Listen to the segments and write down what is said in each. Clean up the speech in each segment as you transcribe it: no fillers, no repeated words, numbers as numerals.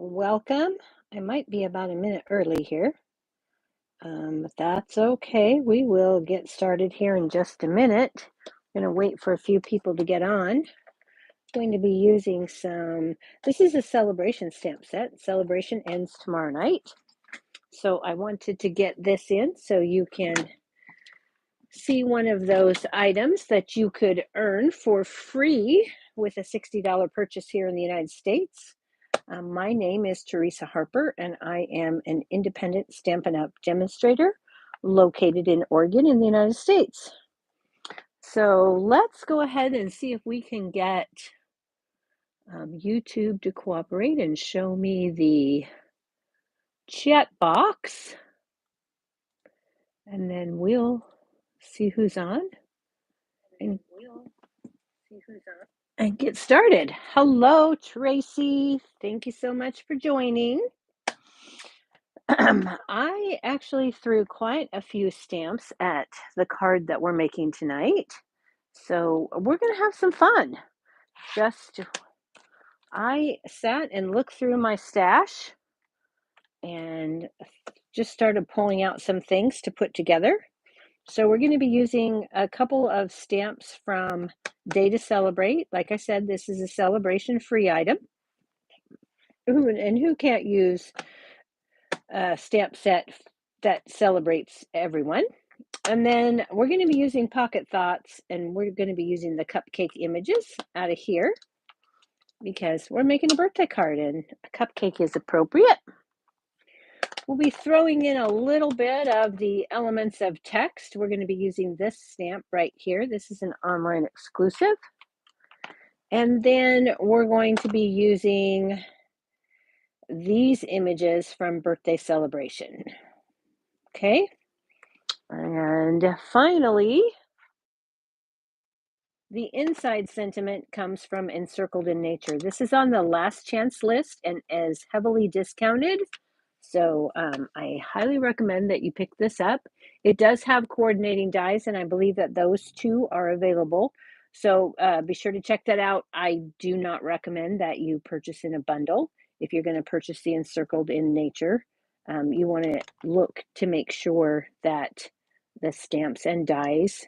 Welcome. I might be about a minute early here, but that's okay. We will get started here in just a minute. I'm going to wait for a few people to get on. Going to be using this is a celebration stamp set. Celebration ends tomorrow night. So I wanted to get this in so you can see one of those items that you could earn for free with a $60 purchase here in the United States. My name is Teresa Harper, and I am an independent Stampin' Up! Demonstrator located in Oregon in the United States. So let's go ahead and see if we can get YouTube to cooperate and show me the chat box, and then we'll see who's on and get started. Hello, Tracy. Thank you so much for joining. I actually threw quite a few stamps at the card that we're making tonight. So we're going to have some fun. I sat and looked through my stash and just started pulling out some things to put together. So we're going to be using a couple of stamps from Day to Celebrate. Like I said, this is a celebration free item. And who can't use a stamp set that celebrates everyone? And then we're going to be using Pocket Thoughts, and we're going to be using the cupcake images out of here because we're making a birthday card and a cupcake is appropriate. We'll be throwing in a little bit of the elements of text. We're going to be using this stamp right here. This is an online exclusive. And then we're going to be using these images from Birthday Celebration. Okay. And finally, the inside sentiment comes from Encircled in Nature. This is on the last chance list and is heavily discounted. So I highly recommend that you pick this up. It does have coordinating dies, and I believe that those two are available. So be sure to check that out. I do not recommend that you purchase in a bundle. If you're going to purchase the Encircled in Nature, you want to look to make sure that the stamps and dies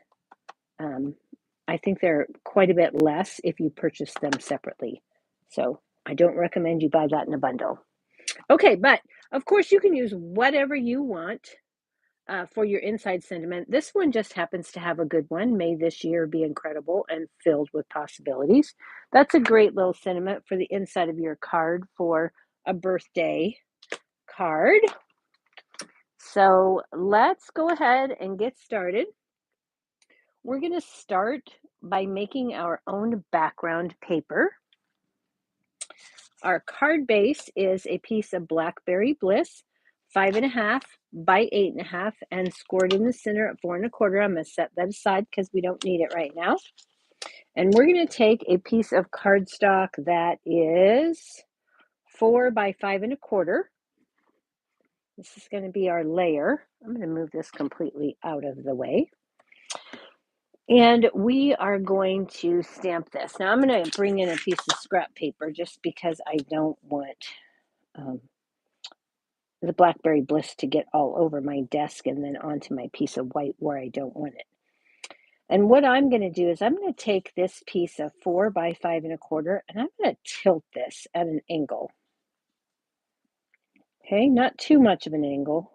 I think they're quite a bit less if you purchase them separately. So I don't recommend you buy that in a bundle. Okay, but of course you can use whatever you want for your inside sentiment. This one just happens to have a good one. May this year be incredible and filled with possibilities. That's a great little sentiment for the inside of your card for a birthday card. So let's go ahead and get started. We're going to start by making our own background paper. Our card base is a piece of Blackberry Bliss, 5.5 by 8.5, and scored in the center at 4.25. I'm going to set that aside because we don't need it right now. And we're going to take a piece of cardstock that is 4 by 5.25. This is going to be our layer. I'm going to move this completely out of the way. And we are going to stamp this. Now I'm going to bring in a piece of scrap paper just because I don't want the Blackberry Bliss to get all over my desk and then onto my piece of white where I don't want it. And what I'm going to do is I'm going to take this piece of 4 by 5.25 and I'm going to tilt this at an angle. Okay, not too much of an angle,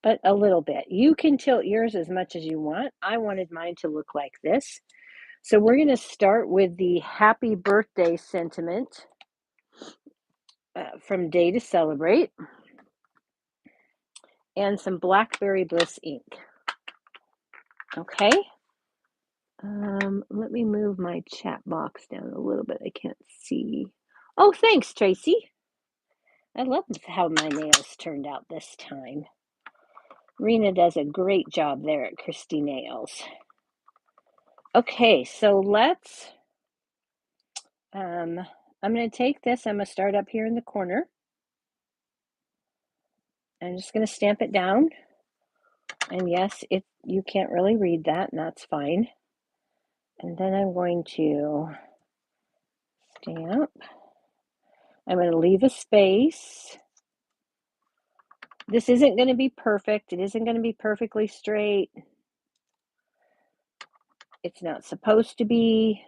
but a little bit. You can tilt yours as much as you want. I wanted mine to look like this. So we're going to start with the happy birthday sentiment from Day to Celebrate and some Blackberry Bliss ink. Okay. Let me move my chat box down a little bit. I can't see. Oh, thanks, Tracy. I love how my nails turned out this time. Rena does a great job there at Christy Nails. Okay, so let's, I'm going to take this. I'm going to start up here in the corner. I'm just going to stamp it down. And yes, you can't really read that, and that's fine. And then I'm going to stamp. I'm going to leave a space. This isn't going to be perfect. It isn't going to be perfectly straight. It's not supposed to be.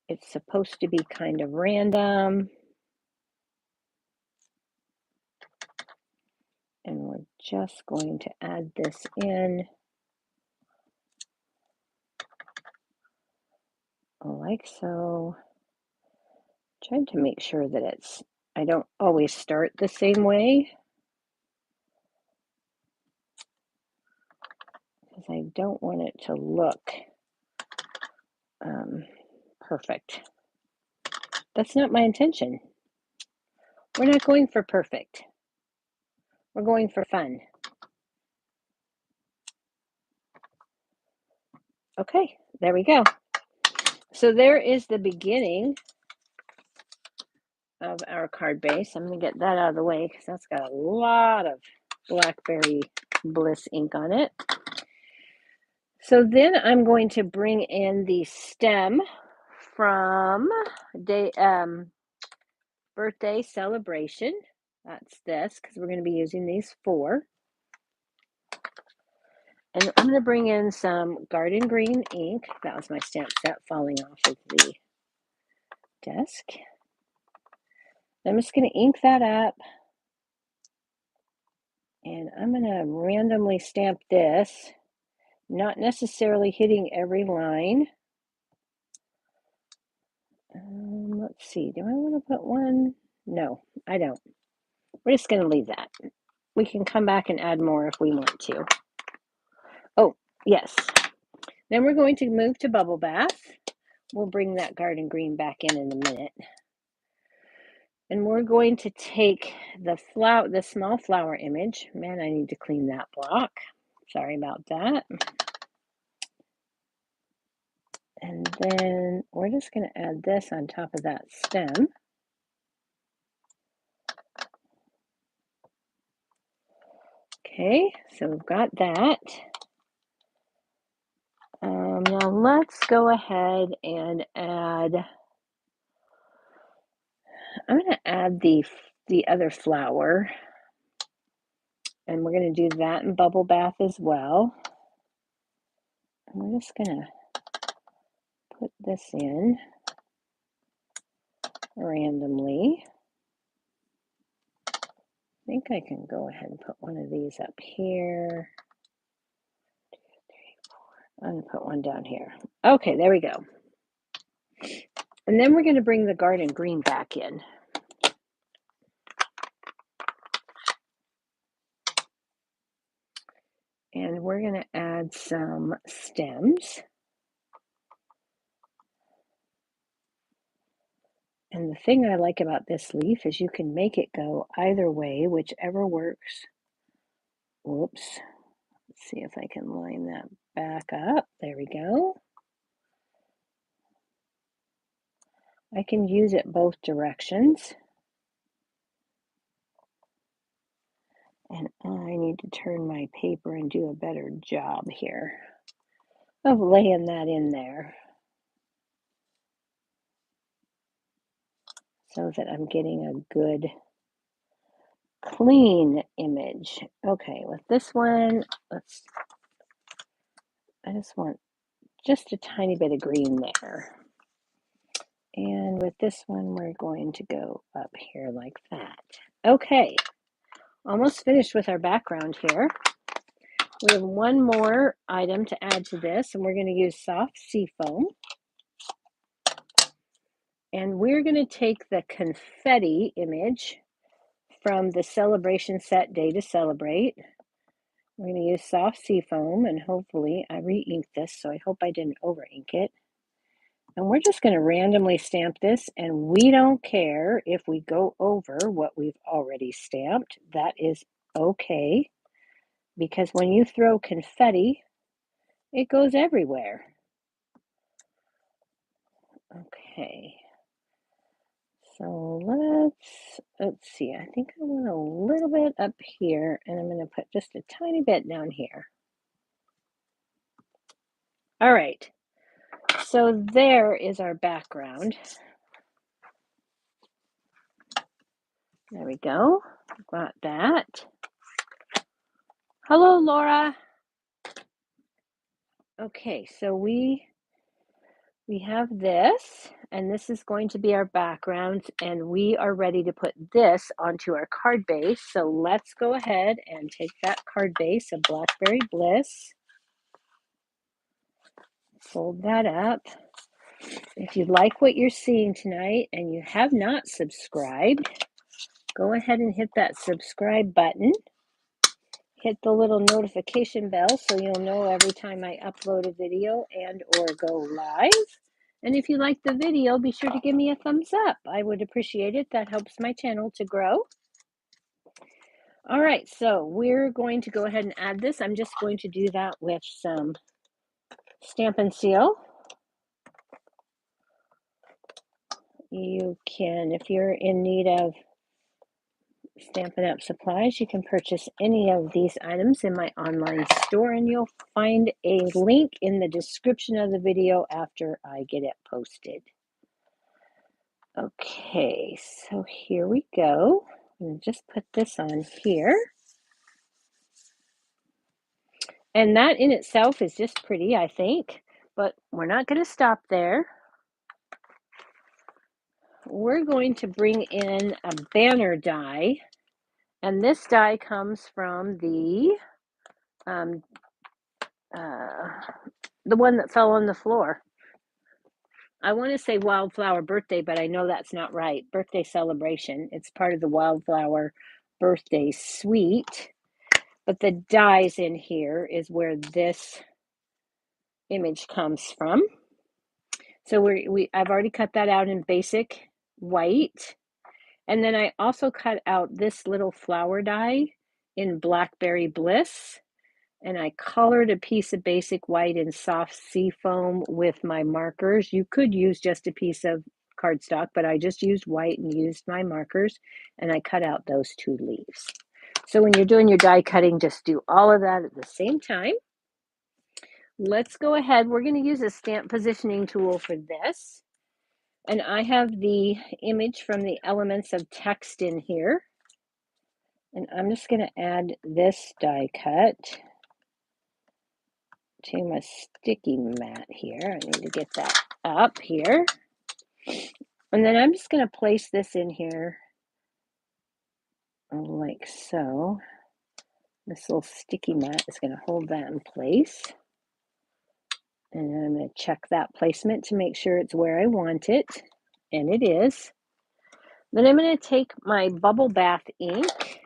It's supposed to be kind of random. And we're just going to add this in like so. Trying to make sure that I don't always start the same way, because I don't want it to look perfect. That's not my intention. We're not going for perfect. We're going for fun. Okay, there we go. So there is the beginning of our card base. I'm going to get that out of the way because that's got a lot of Blackberry Bliss ink on it. So then I'm going to bring in the stem from birthday celebration. That's this, because we're going to be using these 4. And I'm going to bring in some Garden Green ink. That was my stamp set falling off of the desk. I'm just going to ink that up. And I'm going to randomly stamp this, not necessarily hitting every line. Let's see, do I want to put one? No, I don't. We're just going to leave that. We can come back and add more if we want to. Oh, yes. Then we're going to move to Bubble Bath. We'll bring that Garden Green back in a minute. And we're going to take the small flower image. Man, I need to clean that block. Sorry about that. And then we're just going to add this on top of that stem. Okay, so we've got that. Now let's go ahead and add, I'm going to add the other flower. And we're going to do that in Bubble Bath as well. And we're just going to put this in randomly. I think I can go ahead and put one of these up here. 2, 3, 4. I'm going to put one down here. Okay, there we go. And then we're going to bring the Garden Green back in. And we're going to add some stems. And the thing I like about this leaf is you can make it go either way, whichever works. Whoops. Let's see if I can line that back up. There we go. I can use it both directions. And I need to turn my paper and do a better job here of laying that in there so that I'm getting a good clean image. Okay, with this one, I just want just a tiny bit of green there. And with this one, we're going to go up here like that. Okay, almost finished with our background here. We have one more item to add to this, and we're going to use soft seafoam. And we're going to take the confetti image from the celebration set Day to Celebrate. We're going to use soft seafoam, and hopefully I re-inked this, so I hope I didn't over-ink it. And we're just going to randomly stamp this, and we don't care if we go over what we've already stamped. That is okay, because when you throw confetti, it goes everywhere. Okay. So let's see, I think I want a little bit up here, and I'm going to put just a tiny bit down here. All right, so there is our background. There we go. Got that. Hello, Laura. Okay, so we have this, and this is going to be our background, and we are ready to put this onto our card base. So let's go ahead and take that card base of Blackberry Bliss, fold that up. If you like what you're seeing tonight and you have not subscribed, go ahead and hit that subscribe button. Hit the little notification bell so you'll know every time I upload a video and or go live. And if you like the video, be sure to give me a thumbs up. I would appreciate it. That helps my channel to grow. All right, so we're going to go ahead and add this. I'm just going to do that with some Stampin' Seal. You can, if you're in need of Stampin' Up! Supplies, you can purchase any of these items in my online store, and you'll find a link in the description of the video after I get it posted. Okay, so here we go. I'm just put this on here. And that in itself is just pretty, I think, but we're not going to stop there. We're going to bring in a banner die, and this die comes from the one that fell on the floor. I want to say Wildflower Birthday, but I know that's not right. Birthday Celebration. It's part of the Wildflower Birthday Suite. But the dies in here is where this image comes from. So I've already cut that out in basic white. And then I also cut out this little flower die in Blackberry Bliss. And I colored a piece of basic white in soft seafoam with my markers. You could use just a piece of cardstock, but I just used white and used my markers, and I cut out those two leaves. So when you're doing your die cutting, just do all of that at the same time. Let's go ahead. We're going to use a stamp positioning tool for this. And I have the image from the Elements of Text in here. And I'm just going to add this die cut to my sticky mat here. I need to get that up here. And then I'm just going to place this in here like so. This little sticky mat is going to hold that in place. And then I'm going to check that placement to make sure it's where I want it. And it is. Then I'm going to take my Bubble Bath ink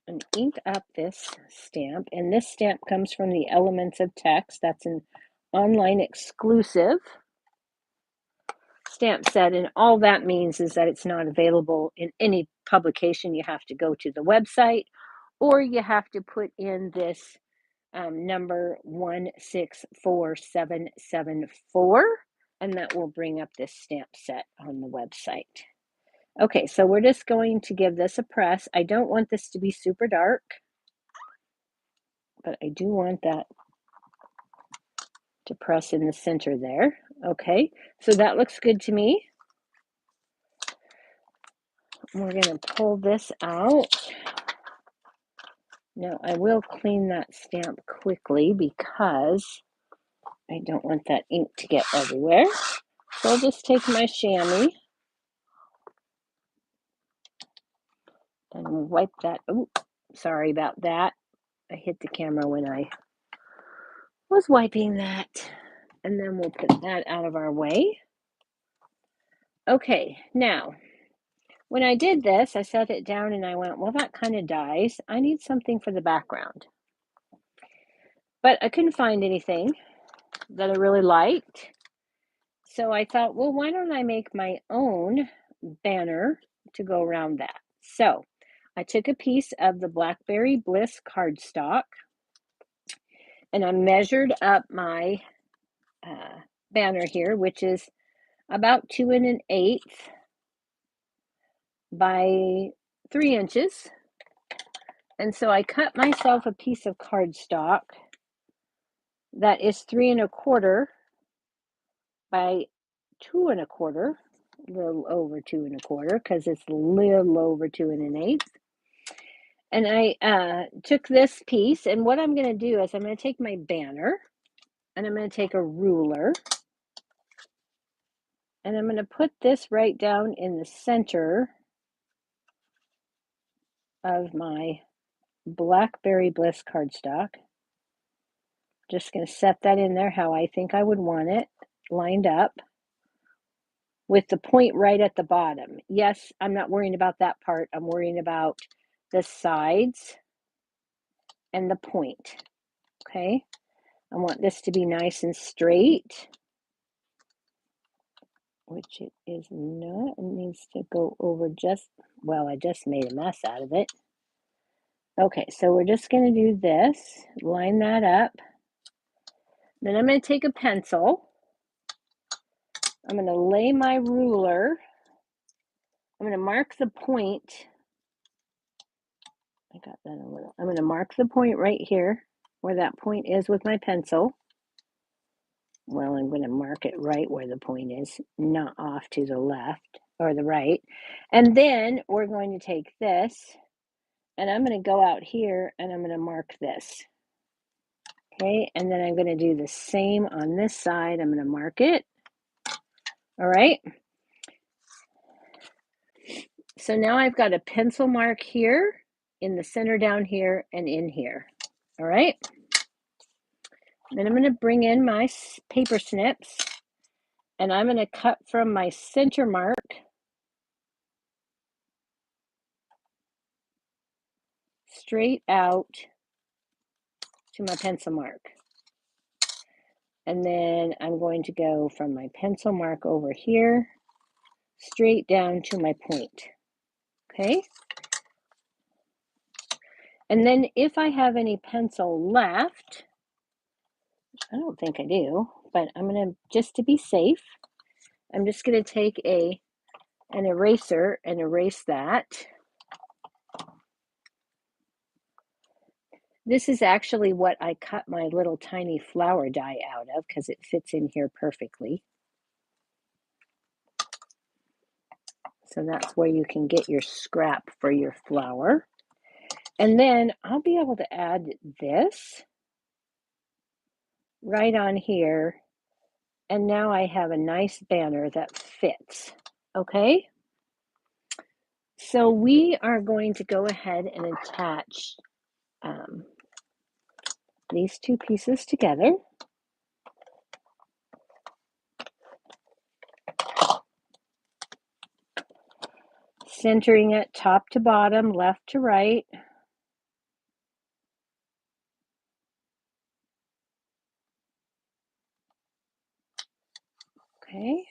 and ink up this stamp. And this stamp comes from the Elements of Text. That's an online exclusive stamp set, and all that means is that it's not available in any publication. You have to go to the website, or you have to put in this number 164774, and that will bring up this stamp set on the website. Okay, so we're just going to give this a press. I don't want this to be super dark, but I do want that to press in the center there. Okay, so that looks good to me. We're going to pull this out. Now I will clean that stamp quickly because I don't want that ink to get everywhere. So I'll just take my chamois and wipe that. Oh, sorry about that. I hit the camera when I was wiping that. And then we'll put that out of our way. Okay, now, when I did this, I set it down and I went, well, that kind of dies. I need something for the background. But I couldn't find anything that I really liked. So I thought, well, why don't I make my own banner to go around that? So I took a piece of the Blackberry Bliss cardstock and I measured up my banner here, which is about 2 1/8 by 3 inches. And so I cut myself a piece of cardstock that is 3 1/4 by 2 1/4. a little over 2 1/4 because it's a little over 2 1/8. And I took this piece, and what I'm going to do is I'm going to take my banner, and I'm going to take a ruler, and I'm going to put this right down in the center of my Blackberry Bliss cardstock. Just going to set that in there how I think I would want it, lined up, with the point right at the bottom. Yes, I'm not worrying about that part. I'm worrying about the sides and the point. Okay, I want this to be nice and straight, which it is not. It needs to go over just, well, I just made a mess out of it. Okay, so we're just going to do this, line that up. Then I'm going to take a pencil. I'm going to lay my ruler. I'm going to mark the point. I got that a little. I'm going to mark the point right here where that point is with my pencil. Well, I'm going to mark it right where the point is, not off to the left or the right. And then we're going to take this, and I'm going to go out here and I'm going to mark this. Okay, and then I'm going to do the same on this side. I'm going to mark it. All right. So now I've got a pencil mark here, in the center down here, and in here. All right. Then I'm going to bring in my paper snips, and I'm going to cut from my center mark straight out to my pencil mark. And then I'm going to go from my pencil mark over here straight down to my point. Okay. And then if I have any pencil left, I don't think I do, but I'm going to, just to be safe, I'm just going to take an eraser and erase that. This is actually what I cut my little tiny flower die out of because it fits in here perfectly. So that's where you can get your scrap for your flower. And then I'll be able to add this right on here. And now I have a nice banner that fits. Okay. So we are going to go ahead and attach these two pieces together. Centering it top to bottom, left to right. Okay.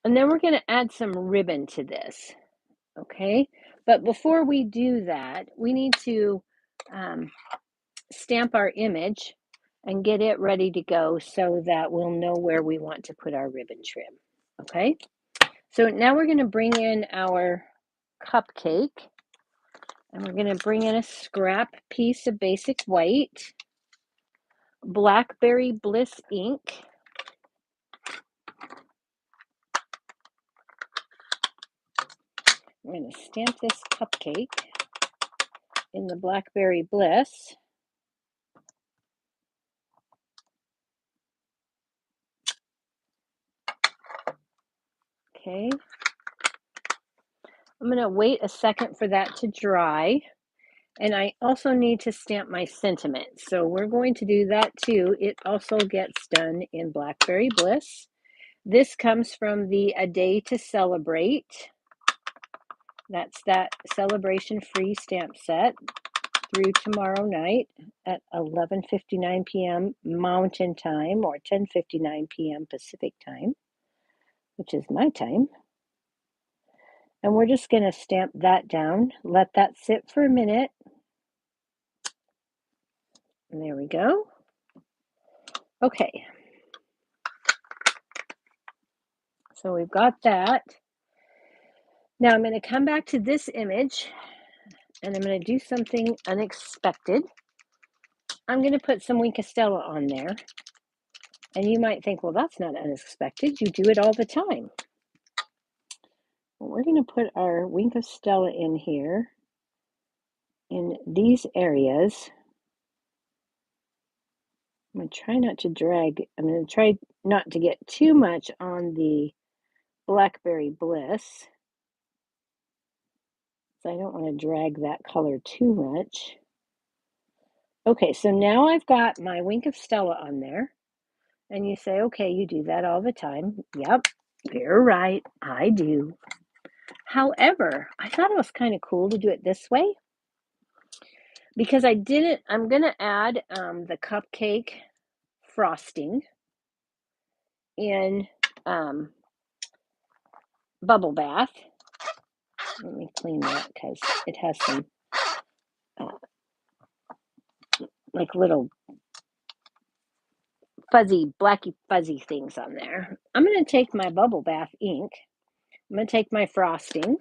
And then we're going to add some ribbon to this. Okay. But before we do that, we need to stamp our image and get it ready to go so that we'll know where we want to put our ribbon trim. Okay. So now we're going to bring in our cupcake, and we're going to bring in a scrap piece of basic white, Blackberry Bliss ink, I'm going to stamp this cupcake in the Blackberry Bliss. Okay. I'm going to wait a second for that to dry. And I also need to stamp my sentiment. So we're going to do that too. It also gets done in Blackberry Bliss. This comes from the A Day to Celebrate. That's that celebration free stamp set through tomorrow night at 11:59 p.m. Mountain Time or 10:59 p.m. Pacific Time, which is my time. And we're just going to stamp that down, let that sit for a minute. And there we go. Okay. So we've got that. Now I'm going to come back to this image, and I'm going to do something unexpected. I'm going to put some Wink of Stella on there. And you might think, well, that's not unexpected. You do it all the time. Well, we're going to put our Wink of Stella in here in these areas. I'm going to try not to drag. I'm going to try not to get too much on the Blackberry Bliss. So I don't want to drag that color too much. Okay, so now I've got my Wink of Stella on there. And you say, okay, you do that all the time. Yep, you're right, I do. However, I thought it was kind of cool to do it this way because I'm going to add the cupcake frosting in Bubble Bath. Let me clean that because it has some like little fuzzy, blacky fuzzy things on there. I'm going to take my Bubble Bath ink. I'm going to take my frosting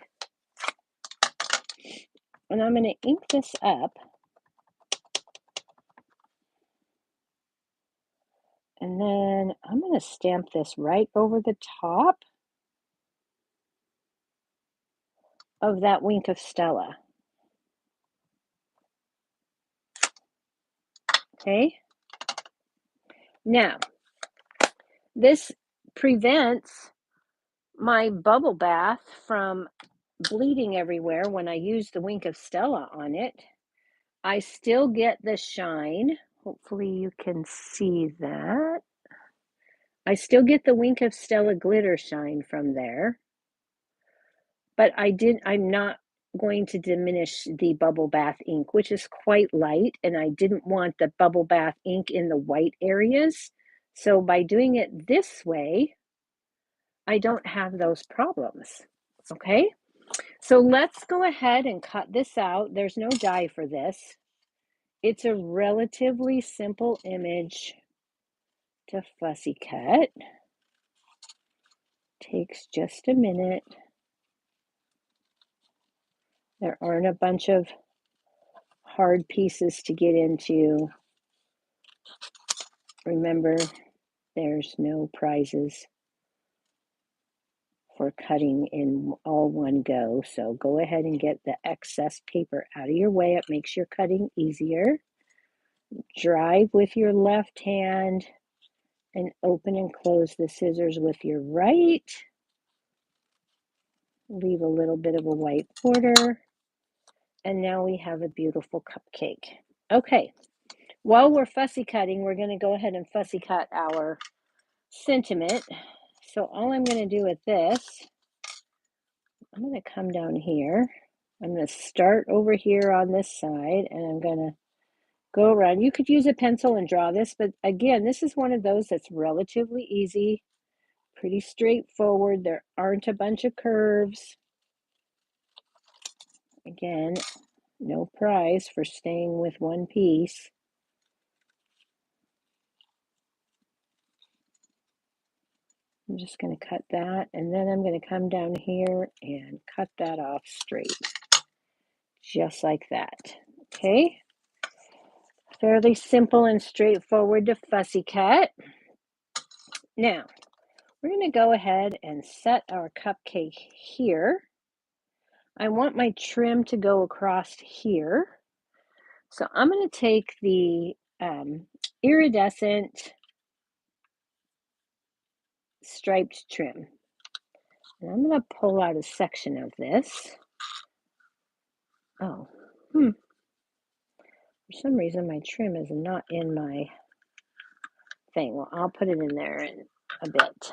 and I'm going to ink this up. And then I'm going to stamp this right over the top of that Wink of Stella. Okay. Now, this prevents my bubble bath from bleeding everywhere when I use the Wink of Stella on it. I still get the shine. Hopefully you can see that. I still get the Wink of Stella glitter shine from there. But I'm not going to diminish the bubble bath ink, which is quite light, and I didn't want the bubble bath ink in the white areas. So by doing it this way, I don't have those problems. Okay, so let's go ahead and cut this out. There's no die for this. It's a relatively simple image to fussy cut. Takes just a minute. There aren't a bunch of hard pieces to get into. Remember, there's no prizes for cutting in all one go. So go ahead and get the excess paper out of your way. It makes your cutting easier. Drive with your left hand and open and close the scissors with your right. Leave a little bit of a white border. And now we have a beautiful cupcake. Okay, while we're fussy cutting, we're going to go ahead and fussy cut our sentiment. So all I'm going to do with this, I'm going to come down here. I'm going to start over here on this side and I'm going to go around. You could use a pencil and draw this, but again, this is one of those that's relatively easy, pretty straightforward. There aren't a bunch of curves. Again, no prize for staying with one piece. I'm just going to cut that, and then I'm going to come down here and cut that off straight, just like that. Okay, fairly simple and straightforward to fussy cut. Now, we're going to go ahead and set our cupcake here. I want my trim to go across here. So I'm going to take the iridescent striped trim. And I'm going to pull out a section of this. Oh, for some reason my trim is not in my thing. Well, I'll put it in there in a bit.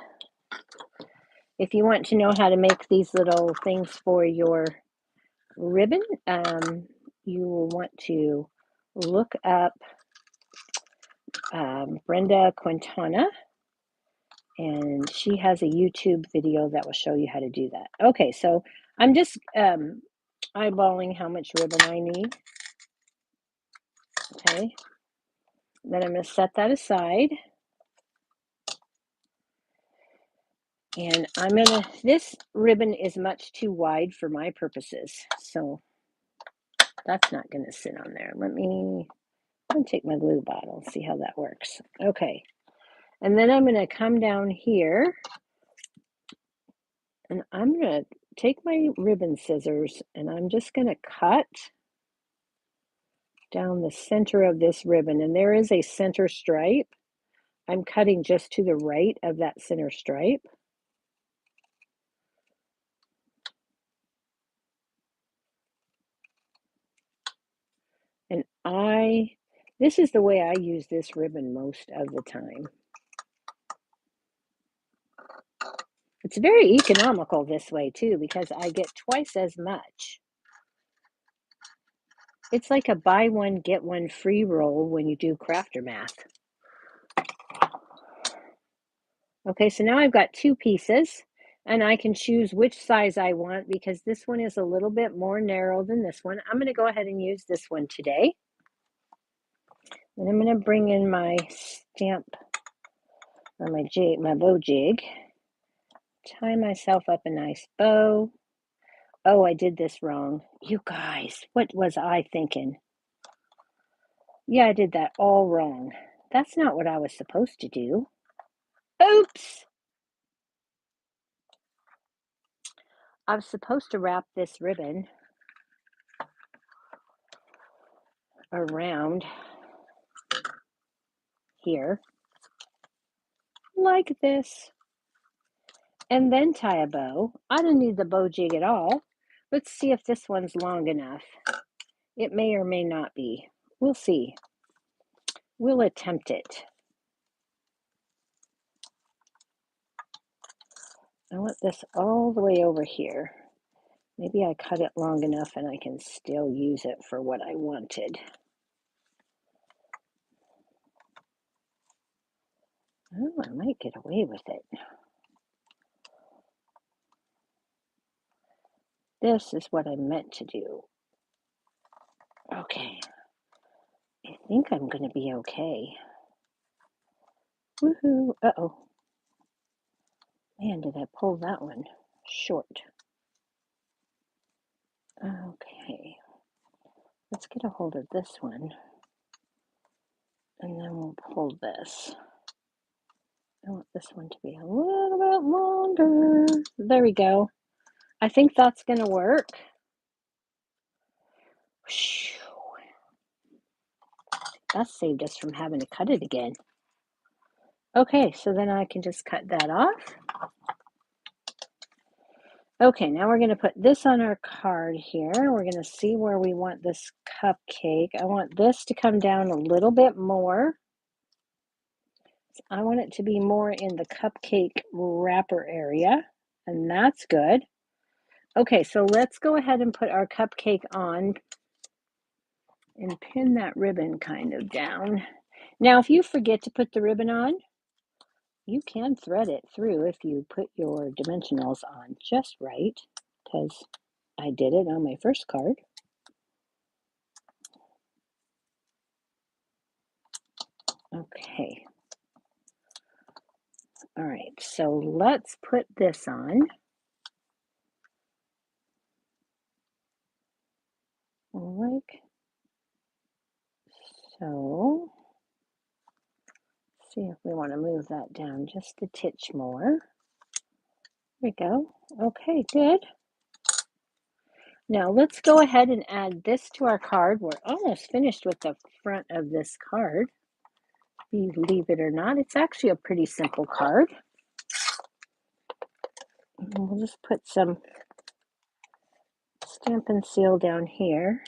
If you want to know how to make these little things for your ribbon, you will want to look up Brenda Quintana, and she has a YouTube video that will show you how to do that. Okay, so I'm just eyeballing how much ribbon I need. Okay, then I'm going to set that aside. And I'm going to, this ribbon is much too wide for my purposes, so that's not going to sit on there. I'm going to take my glue bottle, see how that works. Okay, And then I'm going to come down here and I'm going to take my ribbon scissors and I'm just going to cut down the center of this ribbon. And there is a center stripe. I'm cutting just to the right of that center stripe. And this is the way I use this ribbon most of the time. It's very economical this way too, because I get twice as much. It's like a buy one, get one free roll when you do crafter math. Okay, so now I've got two pieces and I can choose which size I want because this one is a little bit more narrow than this one. I'm going to go ahead and use this one today. And I'm going to bring in my stamp or my bow jig. Tie myself up a nice bow. Oh, I did this wrong. You guys, what was I thinking? Yeah, I did that all wrong. That's not what I was supposed to do. Oops! I was supposed to wrap this ribbon around here like this and then tie a bow. I don't need the bow jig at all. Let's see if this one's long enough. It may or may not be. We'll see. We'll attempt it. I want this all the way over here. Maybe I cut it long enough and I can still use it for what I wanted. Oh, I might get away with it. This is what I meant to do. Okay. I think I'm going to be okay. Woohoo. Uh-oh. Man, did I pull that one short. Okay. Let's get a hold of this one. And then we'll pull this. I want this one to be a little bit longer. There we go. I think that's going to work. That saved us from having to cut it again. Okay, so then I can just cut that off. Okay, now we're going to put this on our card here. We're going to see where we want this cupcake. I want this to come down a little bit more. I want it to be more in the cupcake wrapper area, and that's good. Okay, so let's go ahead and put our cupcake on and pin that ribbon kind of down. Now, if you forget to put the ribbon on, you can thread it through if you put your dimensionals on just right, because I did it on my first card. Okay. All right, so let's put this on. Like so. See if we want to move that down just a titch more. There we go. Okay, good. Now let's go ahead and add this to our card. We're almost finished with the front of this card. Believe it or not, it's actually a pretty simple card. We'll just put some Stampin' Seal down here.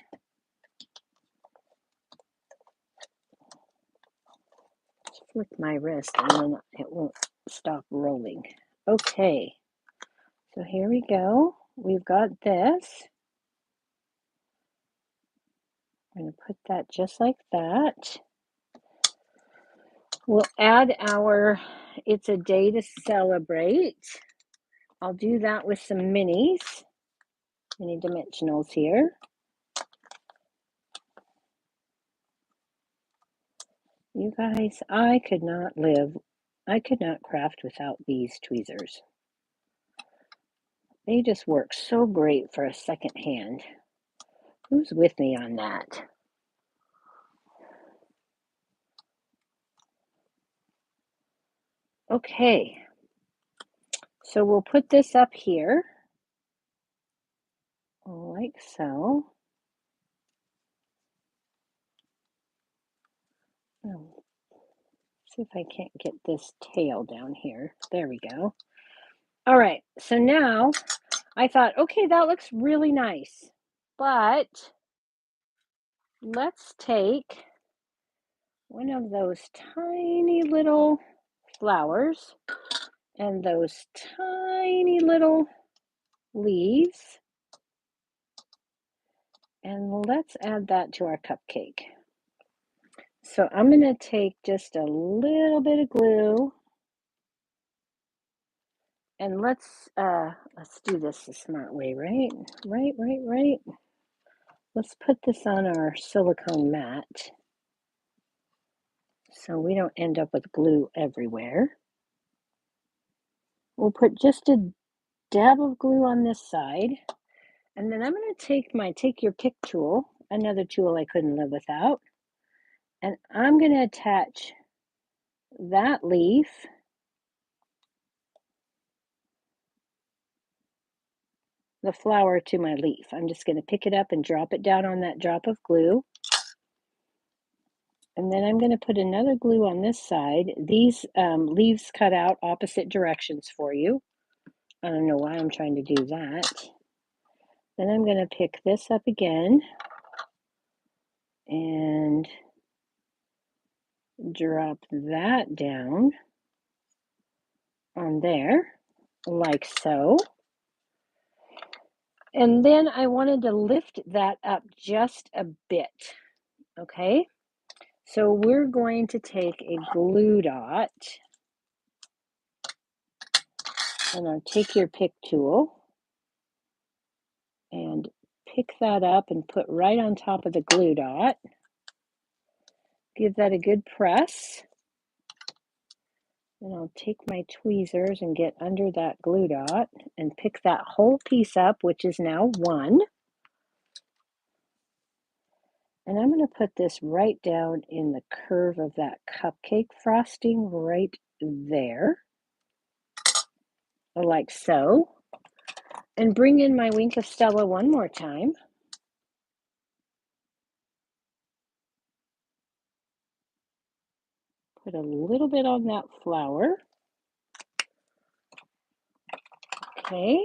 Just flick my wrist and then it won't stop rolling. Okay, so here we go. We've got this. I'm going to put that just like that. We'll add our It's a Day to Celebrate. I'll do that with some minis, mini dimensionals here. You guys, I could not craft without these tweezers. They just work so great for a second hand. Who's with me on that? Okay, so we'll put this up here, like so. Oh, see if I can't get this tail down here. There we go. All right, so now I thought, okay, that looks really nice, but let's take one of those tiny little flowers and those tiny little leaves, and let's add that to our cupcake. So I'm going to take just a little bit of glue, and let's do this the smart way, right? Right. Let's put this on our silicone mat so we don't end up with glue everywhere. We'll put just a dab of glue on this side, and then I'm going to take your pick tool, another tool I couldn't live without, and I'm going to attach that leaf the flower to my leaf. I'm just going to pick it up and drop it down on that drop of glue. And then I'm going to put another glue on this side. These leaves cut out opposite directions for you. I don't know why I'm trying to do that. Then I'm going to pick this up again and drop that down on there, like so. And then I wanted to lift that up just a bit, okay? So we're going to take a glue dot, and I'll take your pick tool and pick that up and put right on top of the glue dot. Give that a good press. Then I'll take my tweezers and get under that glue dot and pick that whole piece up, which is now one. And I'm going to put this right down in the curve of that cupcake frosting right there, like so. And bring in my Wink of Stella one more time. Put a little bit on that flower. Okay.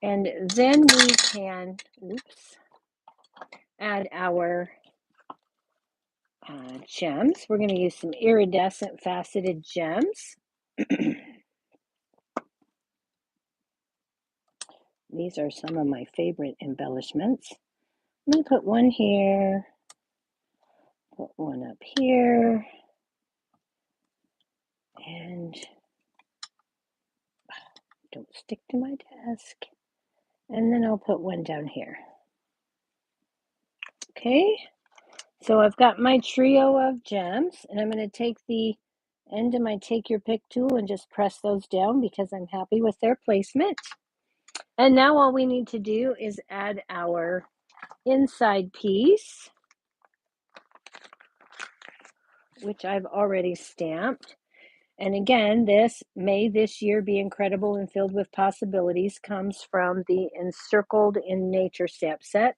And then we can, add our gems. We're going to use some iridescent faceted gems. These are some of my favorite embellishments. I'm going to put one here, put one up here, and don't stick to my desk. And then I'll put one down here. Okay, so I've got my trio of gems, and I'm going to take the end of my take your pick tool and just press those down because I'm happy with their placement. And now all we need to do is add our inside piece, which I've already stamped. And again, May this year be incredible and filled with possibilities comes from the Encircled in Nature stamp set.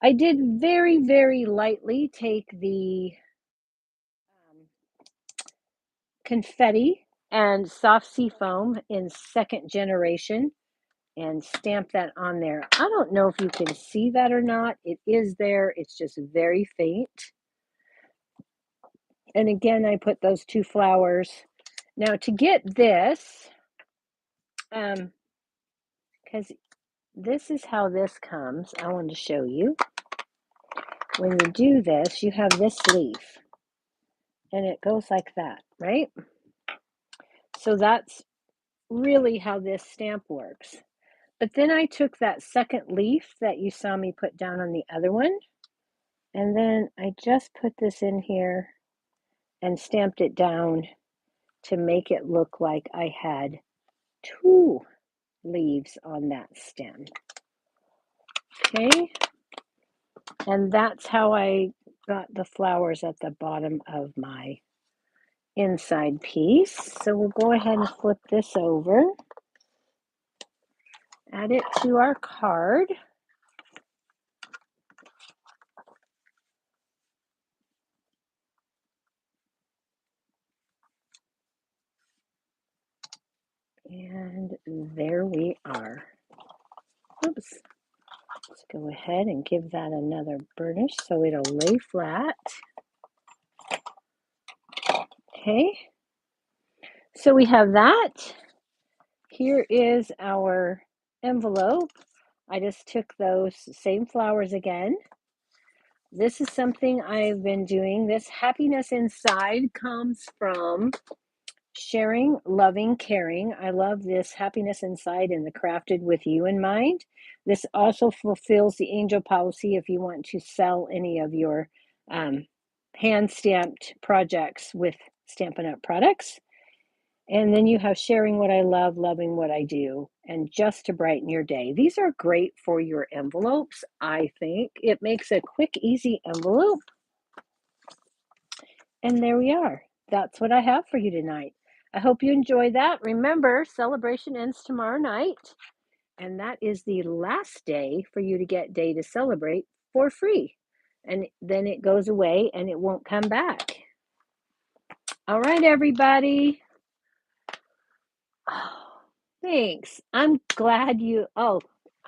I did very, very lightly take the confetti and soft sea foam in second generation and stamp that on there. I don't know if you can see that or not. It is there. It's just very faint. And again, I put those two flowers. Now to get this, because this is how this comes. I wanted to show you. When you do this, you have this leaf. And it goes like that, right? So that's really how this stamp works. But then I took that second leaf that you saw me put down on the other one, and then I just put this in here and stamped it down to make it look like I had two leaves on that stem. Okay, and that's how I got the flowers at the bottom of my inside piece. So we'll go ahead and flip this over, add it to our card. And there we are. Oops. Let's go ahead and give that another burnish so it'll lay flat. Okay. So we have that. Here is our envelope. I just took those same flowers again. This is something I've been doing. This happiness inside comes from sharing, loving, caring. I love this happiness inside and the crafted with you in mind. This also fulfills the angel policy if you want to sell any of your hand stamped projects with Stampin' Up! Products. And then you have sharing what I love, loving what I do, and just to brighten your day. These are great for your envelopes, I think. It makes a quick, easy envelope. And there we are. That's what I have for you tonight. I hope you enjoy that. Remember, celebration ends tomorrow night, and that is the last day for you to get Day to Celebrate for free. And then it goes away and it won't come back. All right, everybody. Oh, thanks. I'm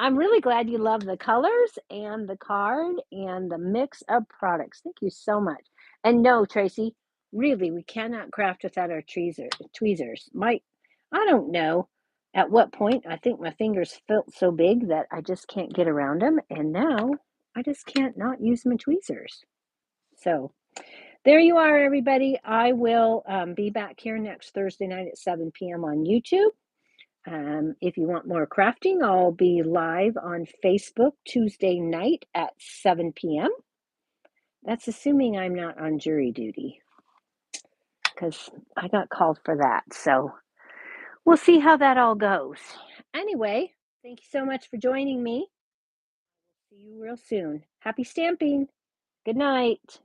really glad you love the colors and the card and the mix of products. Thank you so much. And no, Tracy, really, we cannot craft without our tweezers. I don't know at what point I think my fingers felt so big that I just can't get around them. And now I just can't not use my tweezers. So there you are, everybody. I will be back here next Thursday night at 7 p.m. on YouTube. If you want more crafting, I'll be live on Facebook Tuesday night at 7 p.m. That's assuming I'm not on jury duty because I got called for that. So we'll see how that all goes. Anyway, thank you so much for joining me. See you real soon. Happy stamping. Good night.